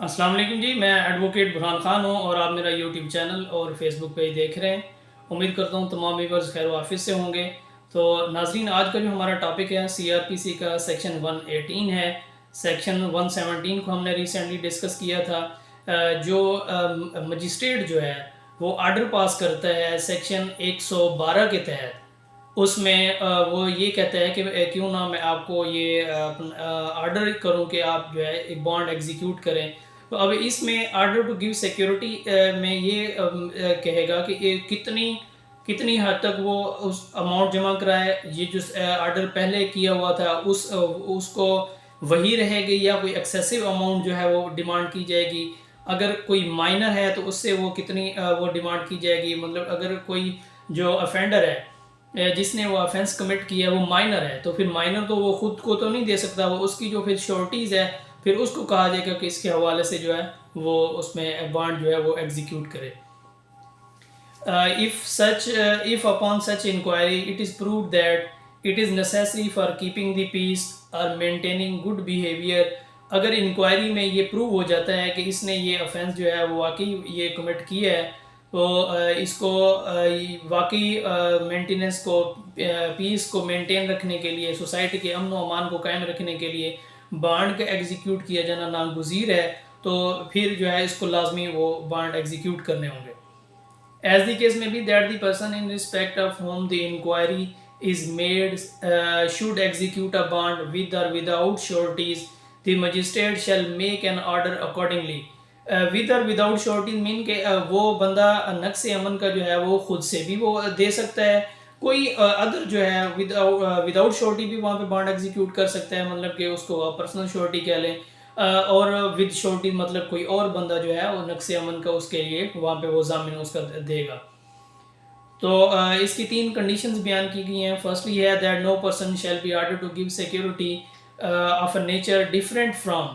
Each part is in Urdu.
السلام علیکم جی، میں ایڈوکیٹ برہان خان ہوں اور آپ میرا یوٹیوب چینل اور فیس بک پیج دیکھ رہے ہیں۔ امید کرتا ہوں تمام ویورز خیر و عافیت سے ہوں گے۔ تو ناظرین، آج کا جو ہمارا ٹاپک ہے سی آر پی سی کا سیکشن 118 ہے۔ سیکشن 117 کو ہم نے ریسنٹلی ڈسکس کیا تھا۔ جو مجسٹریٹ جو ہے وہ آرڈر پاس کرتا ہے سیکشن 112 کے تحت، اس میں وہ یہ کہتا ہے کہ کیوں نہ میں آپ کو یہ آرڈر کروں کہ آپ جو ہے ایک بانڈ ایگزیکیوٹ کریں۔ تو اب اس میں آرڈر ٹو گیو سیکیورٹی میں یہ کہے گا کہ یہ کتنی حد تک وہ اس اماؤنٹ جمع کرائے، یہ جو آرڈر پہلے کیا ہوا تھا اس کو وہی رہے گی یا کوئی ایکسیسو اماؤنٹ جو ہے وہ ڈیمانڈ کی جائے گی۔ اگر کوئی مائنر ہے تو اس سے وہ کتنی وہ ڈیمانڈ کی جائے گی، مطلب اگر کوئی جو افینڈر ہے جس نے وہ افینس کمٹ کیا ہے وہ مائنر ہے تو پھر مائنر تو وہ خود کو تو نہیں دے سکتا، وہ اس کی جو پھر شورٹیز ہے پھر اس کو کہا جائے گا کہ اس کے حوالے سے جو ہے وہ اس میں بانڈ جو ہے وہ ایگزیکیوٹ کرے۔ if upon such inquiry it is proved that it is necessary for keeping the peace or maintaining good behavior، اگر انکوائری میں یہ پروو ہو جاتا ہے کہ اس نے یہ افینس جو ہے وہ واقعی یہ کمٹ کیا ہے، تو اس کو واقعی مینٹیننس کو، پیس کو مینٹین رکھنے کے لیے، سوسائٹی کے امن و امان کو قائم رکھنے کے لیے بانڈ کا ایگزیکیوٹ کیا جانا ناگزیر ہے، تو پھر جو ہے اس کو لازمی وہ بانڈ ایگزیکیوٹ کرنے ہوں گے۔ As the case may be that the person in respect of whom the inquiry is made should execute a bond with or without sureties, the magistrate shall make an order accordingly۔ with or without sureties mean کہ وہ بندہ نقص امن کا جو ہے وہ خود سے بھی وہ دے سکتا ہے، کوئی ادر جو ہے وداؤٹ شورٹی بھی وہاں پہ بانڈ ایگزیکیوٹ کر سکتا ہے، مطلب کہ اس کو پرسنل شورٹی کہہ لیں، اور ود شورٹی مطلب کوئی اور بندہ جو ہے وہ نقص امن کا اس کے لیے وہاں پہ وہ ضامن اس کا دے گا۔ تو اس کی 3 کنڈیشنز بیان کی گئی ہیں۔ فرسٹلی ہے that no person shall be ordered to give security of a nature different from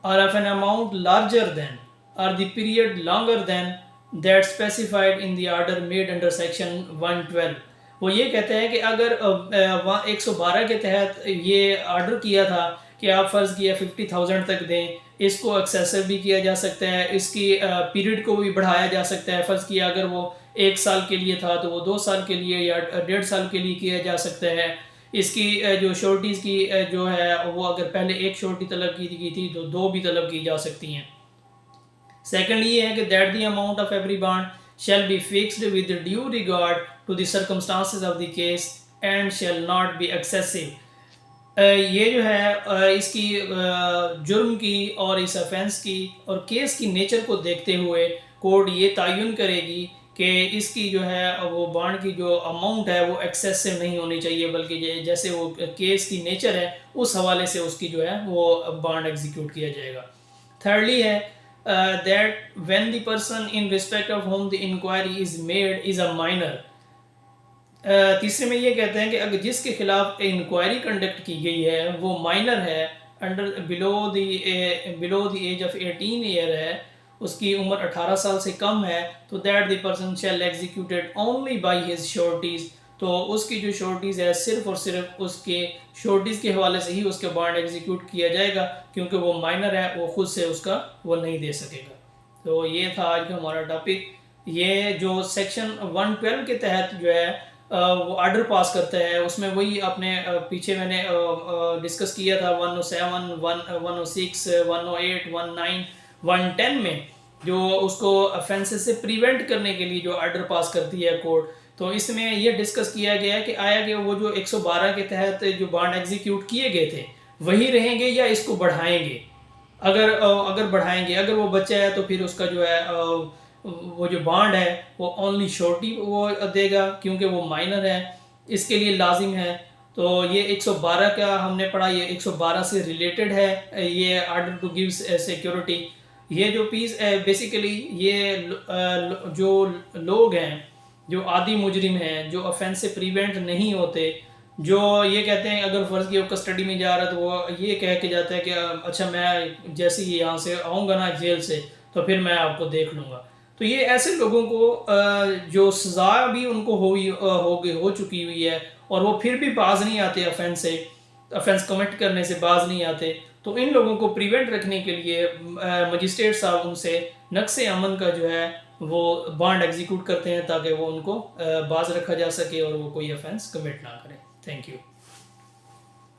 or of an amount larger than or the period longer than that specified in the order made under section 112۔ وہ یہ کہتے ہیں کہ اگر 112 کے تحت یہ آرڈر کیا تھا کہ آپ فرض کیا 50,000 تک دیں، اس کو ایکسیسو بھی کیا جا سکتا ہے، اس کی پیریڈ کو بھی بڑھایا جا سکتا ہے، فرض کیا اگر وہ 1 سال کے لیے تھا تو وہ 2 سال کے لیے یا 1.5 سال کے لیے کیا جا سکتا ہے۔ اس کی جو شورٹیز کی جو ہے وہ اگر پہلے 1 شورٹی طلب کی گئی تھی تو 2 بھی طلب کی جا سکتی ہیں۔ سیکنڈ یہ ہے کہ that the amount of every bond shall be fixed with due regard to the circumstances of the case and shall not be excessive. یہ جو ہے اس کی جرم کی اور اس افینس کی اور کیس کی نیچر کو دیکھتے ہوئے کورٹ یہ تعین کرے گی کہ اس کی جو ہے وہ بانڈ کی جو اماؤنٹ ہے وہ ایکسیسو نہیں ہونی چاہیے، بلکہ جیسے وہ کیس کی نیچر ہے اس حوالے سے اس کی جو ہے وہ بانڈ ایگزیکیوٹ کیا جائے گا۔ تھرڈلی ہے that when the person in respect of whom the enquiry is made is a minor. تیسرے میں یہ کہتے ہیں کہ اگر جس کے خلاف انکوائری کنڈکٹ کی گئی ہے وہ مائنر ہے، under below the age of 18 year ہے، اس کی عمر 18 سال سے کم ہے، تو that the person shall executed only by his sureties, تو اس کی جو شورٹیز ہے صرف اور صرف اس کے شورٹیز کے حوالے سے ہی اس کا بانڈ ایگزیکیوٹ کیا جائے گا، کیونکہ وہ مائنر ہے، وہ خود سے اس کا وہ نہیں دے سکے گا۔ تو یہ تھا آج کا ہمارا ٹاپک۔ یہ جو سیکشن 112 کے تحت جو ہے وہ آرڈر پاس کرتا ہے، اس میں وہی اپنے پیچھے میں نے ڈسکس کیا تھا 107 106 108 19 110 میں، جو اس کو افینسز سے پریونٹ کرنے کے لیے جو آرڈر پاس کرتی ہے کورٹ، تو اس میں یہ ڈسکس کیا گیا ہے کہ آیا کہ وہ جو 112 کے تحت جو بانڈ ایگزیکیوٹ کیے گئے تھے وہی رہیں گے یا اس کو بڑھائیں گے۔ اگر بڑھائیں گے، اگر وہ بچہ ہے تو پھر اس کا جو ہے وہ جو بانڈ ہے وہ اونلی شورٹی وہ دے گا، کیونکہ وہ مائنر ہے، اس کے لیے لازم ہے۔ تو یہ 112 کا ہم نے پڑھا، یہ 112 سے ریلیٹڈ ہے یہ آرڈر ٹو گیو سیکیورٹی۔ یہ جو پیس بیسیکلی یہ جو لوگ ہیں جو عادی مجرم ہیں، جو افینس سے پریونٹ نہیں ہوتے، جو یہ کہتے ہیں اگر فرض کی وہ کسٹڈی میں جا رہا ہے تو وہ یہ کہہ کے جاتا ہے کہ اچھا میں جیسے ہی یہاں سے آؤں گا نا جیل سے تو پھر میں آپ کو دیکھ لوں گا، تو یہ ایسے لوگوں کو جو سزا بھی ان کو ہو چکی ہوئی ہے اور وہ پھر بھی باز نہیں آتے افینس کمٹ کرنے سے باز نہیں آتے، تو ان لوگوں کو پریونٹ رکھنے کے لیے مجسٹریٹ صاحب ان سے نقص امن کا جو ہے وہ بانڈ ایگزیکیوٹ کرتے ہیں تاکہ وہ ان کو باز رکھا جا سکے اور وہ کوئی افینس کمٹ نہ کریں. Thank you.